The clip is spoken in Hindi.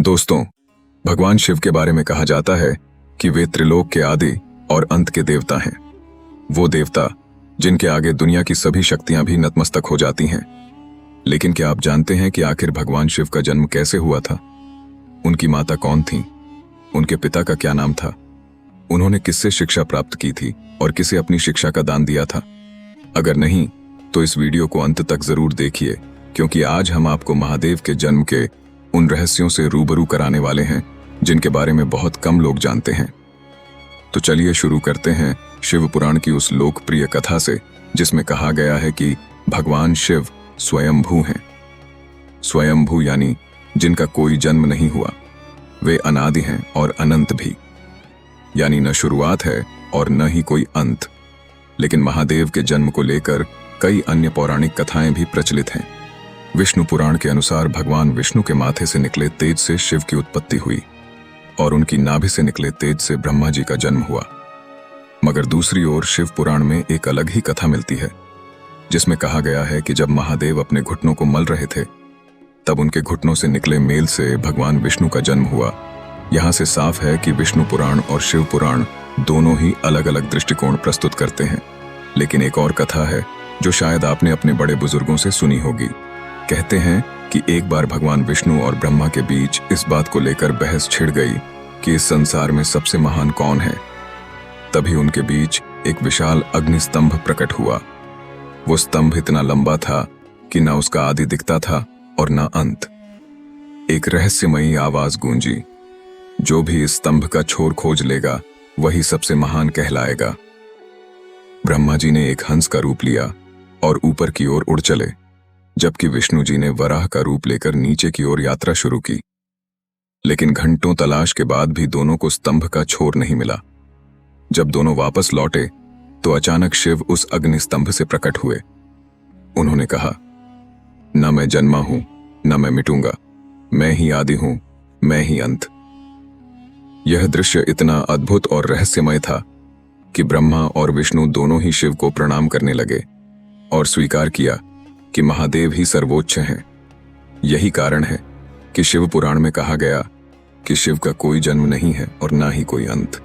दोस्तों, भगवान शिव के बारे में कहा जाता है कि वे त्रिलोक के आदि और अंत के देवता हैं। वो देवता जिनके आगे दुनिया की सभी शक्तियां भी नतमस्तक हो जाती हैं। लेकिन क्या आप जानते हैं कि आखिर भगवान शिव का जन्म कैसे हुआ था? उनकी माता कौन थी? उनके पिता का क्या नाम था? उन्होंने किससे शिक्षा प्राप्त की थी और किसे अपनी शिक्षा का दान दिया था? अगर नहीं तो इस वीडियो को अंत तक जरूर देखिए, क्योंकि आज हम आपको महादेव के जन्म के उन रहस्यों से रूबरू कराने वाले हैं जिनके बारे में बहुत कम लोग जानते हैं। तो चलिए शुरू करते हैं शिव पुराण की उस लोकप्रिय कथा से जिसमें कहा गया है कि भगवान शिव स्वयंभू हैं। स्वयंभू यानी जिनका कोई जन्म नहीं हुआ। वे अनादि हैं और अनंत भी, यानी न शुरुआत है और न ही कोई अंत। लेकिन महादेव के जन्म को लेकर कई अन्य पौराणिक कथाएं भी प्रचलित हैं। विष्णु पुराण के अनुसार भगवान विष्णु के माथे से निकले तेज से शिव की उत्पत्ति हुई और उनकी नाभि से निकले तेज से ब्रह्मा जी का जन्म हुआ। मगर दूसरी ओर शिव पुराण में एक अलग ही कथा मिलती है, जिसमें कहा गया है कि जब महादेव अपने घुटनों को मल रहे थे तब उनके घुटनों से निकले मेल से भगवान विष्णु का जन्म हुआ। यहां से साफ है कि विष्णु पुराण और शिव पुराण दोनों ही अलग अलग दृष्टिकोण प्रस्तुत करते हैं। लेकिन एक और कथा है जो शायद आपने अपने बड़े बुजुर्गों से सुनी होगी। कहते हैं कि एक बार भगवान विष्णु और ब्रह्मा के बीच इस बात को लेकर बहस छिड़ गई कि इस संसार में सबसे महान कौन है। तभी उनके बीच एक विशाल अग्नि स्तंभ प्रकट हुआ। वो स्तंभ इतना लंबा था कि न उसका आदि दिखता था और न अंत। एक रहस्यमयी आवाज गूंजी, जो भी इस स्तंभ का छोर खोज लेगा वही सबसे महान कहलाएगा। ब्रह्मा जी ने एक हंस का रूप लिया और ऊपर की ओर उड़ चले, जबकि विष्णु जी ने वराह का रूप लेकर नीचे की ओर यात्रा शुरू की। लेकिन घंटों तलाश के बाद भी दोनों को स्तंभ का छोर नहीं मिला। जब दोनों वापस लौटे तो अचानक शिव उस अग्नि स्तंभ से प्रकट हुए। उन्होंने कहा, न मैं जन्मा हूं न मैं मिटूंगा, मैं ही आदि हूं, मैं ही अंत। यह दृश्य इतना अद्भुत और रहस्यमय था कि ब्रह्मा और विष्णु दोनों ही शिव को प्रणाम करने लगे और स्वीकार किया कि महादेव ही सर्वोच्च हैं। यही कारण है कि शिव पुराण में कहा गया कि शिव का कोई जन्म नहीं है और ना ही कोई अंत।